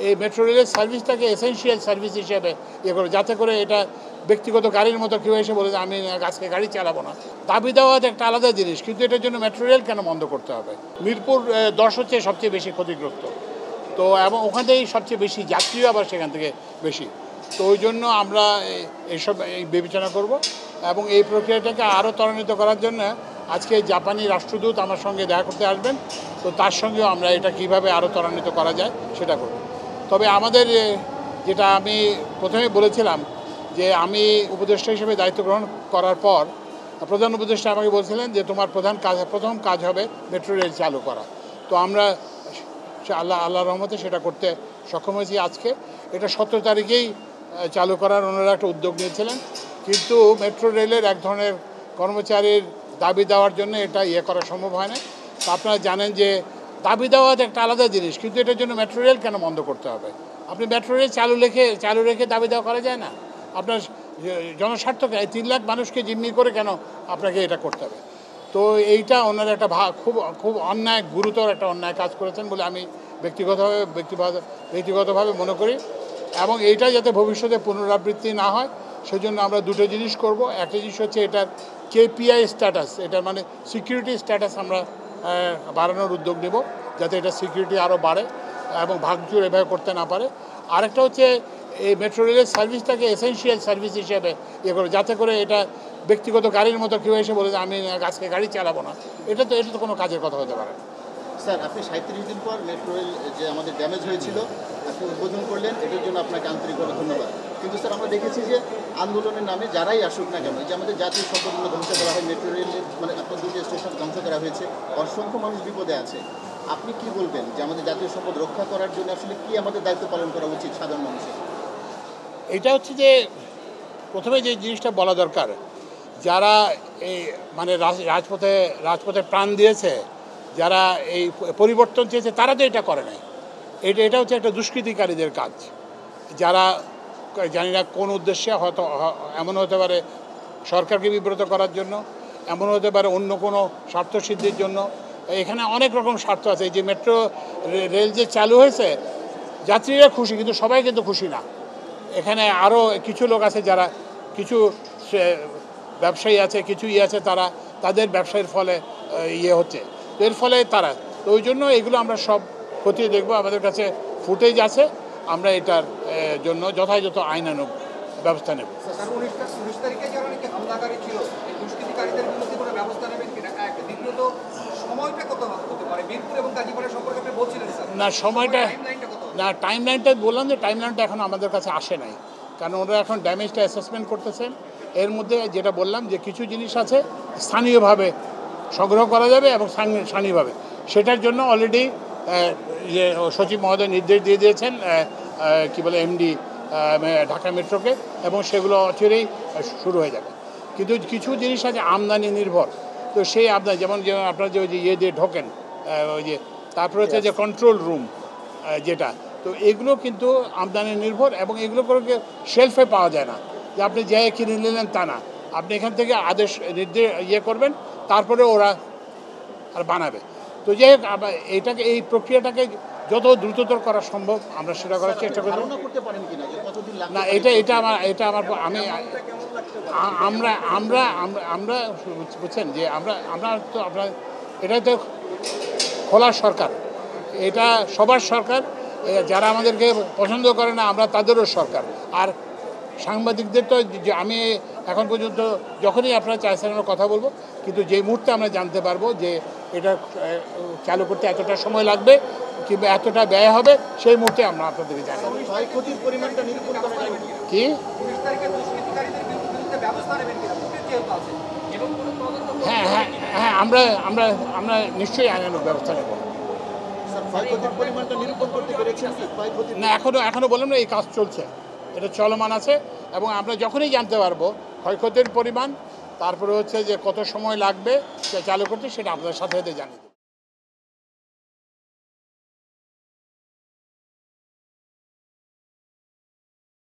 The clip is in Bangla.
এই মেট্রো রেলের সার্ভিসটাকে এসেনশিয়াল সার্ভিস হিসেবে ইয়ে করে, যাতে করে এটা ব্যক্তিগত গাড়ির মতো কেউ এসে বলে যে আমি আজকে গাড়ি চালাবো না। দাবি দেওয়া একটা আলাদা জিনিস, কিন্তু এটার জন্য মেট্রো রেল কেন বন্ধ করতে হবে? মিরপুর 10 হচ্ছে সবচেয়ে বেশি ক্ষতিগ্রস্ত, তো এবং ওখান থেকেই সবচেয়ে বেশি যাত্রীও আবার সেখান থেকে বেশি। তো ওই জন্য আমরা এইসব বিবেচনা করব এবং এই প্রক্রিয়াটাকে আরও ত্বরান্বিত করার জন্য আজকে জাপানি রাষ্ট্রদূত আমার সঙ্গে দেখা করতে আসবেন, তো তার সঙ্গেও আমরা এটা কিভাবে আরও ত্বরান্বিত করা যায় সেটা করব। তবে আমাদের যেটা আমি প্রথমে বলেছিলাম যে আমি উপদেষ্টা হিসেবে দায়িত্ব গ্রহণ করার পর প্রধান উপদেষ্টা আমাকে বলছিলেন যে তোমার প্রথম কাজ হবে মেট্রো রেল চালু করা। তো আমরা আল্লাহর রহমতে সেটা করতে সক্ষম হয়েছি। আজকে এটা 17 তারিখেই চালু করার ওনারা একটা উদ্যোগ নিয়েছিলেন, কিন্তু মেট্রো রেলের এক ধরনের কর্মচারীর দাবি দেওয়ার জন্য এটা করা সম্ভব হয় না। তো আপনারা জানেন যে দাবি দেওয়া একটা আলাদা জিনিস, কিন্তু এটার জন্য মেট্রো রেল কেন বন্ধ করতে হবে? আপনি মেট্রো রেল চালু রেখে দাবি দেওয়া করা যায় না? আপনার জনস্বার্থকে 3 লাখ মানুষকে জিম্মি করে কেন আপনাকে এটা করতে হবে? তো এইটা ওনারা একটা খুব অন্যায়, গুরুতর একটা অন্যায় কাজ করেছেন বলে আমি ব্যক্তিগতভাবে মনে করি, এবং এইটা যাতে ভবিষ্যতে পুনরাবৃত্তি না হয় সেজন্য আমরা দুটো জিনিস করব। একটা জিনিস হচ্ছে এটার KPI স্ট্যাটাস, এটার মানে সিকিউরিটি স্ট্যাটাস আমরা বাড়ানোর উদ্যোগ নেব, যাতে এটা সিকিউরিটি আরও বাড়ে এবং ভাঙচুর এভাবে করতে না পারে। আরেকটা হচ্ছে এই মেট্রো রেলের সার্ভিসটাকে এসেনশিয়াল সার্ভিস হিসেবে ইয়ে করে, যাতে করে এটা ব্যক্তিগত গাড়ির মতো কেউ এসে বলে যে আমি আজকে গাড়ি চালাবো না, এটা তো কোনো কাজের কথা হতে পারে না। স্যার, আপনি 37 দিন পর মেট্রো রেল যে আমাদের ড্যামেজ হয়েছিল আপনি উদ্বোধন করলেন, এটার জন্য আপনাকে আন্তরিকভাবে ধন্যবাদ। কিন্তু স্যার আমরা দেখেছি যে আন্দোলনের নামে যারাই আসুক না কেন, যে আমাদের জাতীয় সম্পদগুলো ধ্বংস করা হয়, মেট্রো রেলের মানে আপনার দুটি স্টেশন ধ্বংস করা হয়েছে, অসংখ্য মানুষ বিপদে আছে। আপনি কি বলবেন যে আমাদের জাতীয় সম্পদ রক্ষা করার জন্য আসলে কি আমাদের দায়িত্ব পালন করা উচিত সাধারণ মানুষের? এটা হচ্ছে যে প্রথমে যে জিনিসটা বলা দরকার, যারা এই মানে রাজপথে প্রাণ দিয়েছে, যারা এই পরিবর্তন চেয়েছে, তারা তো এটা করে নাই। এটা হচ্ছে একটা দুষ্কৃতিকারীদের কাজ, যারা জানি না কোন উদ্দেশ্যে, হয়তো এমন হতে পারে সরকারকে বিব্রত করার জন্য, এমন হতে পারে অন্য কোনো স্বার্থসিদ্ধির জন্য। এখানে অনেক রকম স্বার্থ আছে। এই যে মেট্রো রেল যে চালু হয়েছে, যাত্রীরা খুশি, কিন্তু সবাই কিন্তু খুশি না। এখানে আরও কিছু লোক আছে, যারা কিছু ব্যবসায়ী আছে, কিছু আছে, তাদের ব্যবসায়ের ফলে হচ্ছে, তো এর ফলে তো ওই জন্য এগুলো আমরা সব খতিয়ে দেখব। আমাদের কাছে ফুটেজ আছে, আমরা এটার জন্য যথাযথ আইনানুগ ব্যবস্থা নেব। না টাইমলাইনটা বললাম যে টাইমলাইনটা এখন আমাদের কাছে আসে নাই, কারণ ওরা এখন ড্যামেজটা অ্যাসেসমেন্ট করতেছেন। এর মধ্যে যেটা বললাম যে কিছু জিনিস আছে স্থানীয়ভাবে সংগ্রহ করা যাবে এবং স্থানীয়ভাবে, সেটার জন্য অলরেডি সচিব মহোদয় নির্দেশ দিয়ে দিয়েছেন MD ঢাকা মেট্রোকে, এবং সেগুলো অচিরেই শুরু হয়ে যাবে। কিন্তু কিছু জিনিস আছে আমদানি নির্ভর, তো সেই আমদানি যেমন আপনারা যে ওই যে দিয়ে ঢোকেন, ওই যে তারপরে হচ্ছে যে কন্ট্রোল রুম যেটা, তো এগুলো কিন্তু আমদানি নির্ভর, এবং এগুলো করে শেলফে পাওয়া যায় না, যে আপনি যাই কিনে নিলেন তা না। আপনি এখান থেকে আদেশ নির্দেশ করবেন, তারপরে ওরা আর বানাবে। তো যাই হোক, এই প্রক্রিয়াটাকে যত দ্রুততর করা সম্ভব আমরা সেটা করার চেষ্টা করব। না আমরা বুঝছেন যে আমরা তো এটা তো খোলা সরকার, এটা সবার সরকার। যারা আমাদেরকে পছন্দ করে না, আমরা তাদেরও সরকার। আর সাংবাদিকদের তো আমি এখন পর্যন্ত যখনই আপনারা চাইছেন আমরা কথা বলবো, কিন্তু যেই মুহূর্তে আমরা জানতে পারবো যে এটা চালু করতে এতটা সময় লাগবে কিংবা এতটা ব্যয় হবে, সেই মুহূর্তে আমরা আপনাদেরকে জানাবো। কি হ্যাঁ আমরা নিশ্চয়ই আইনানুগ ব্যবস্থা নেব। না এখনো বললাম না, এই কাজ চলছে, এটা চলমান আছে, এবং আমরা যখনই জানতে পারবো ক্ষয়ক্ষতির পরিমাণ, তারপরে হচ্ছে যে কত সময় লাগবে চালু করতে, সেটা আপনাদের সাথে জানিয়ে দেব।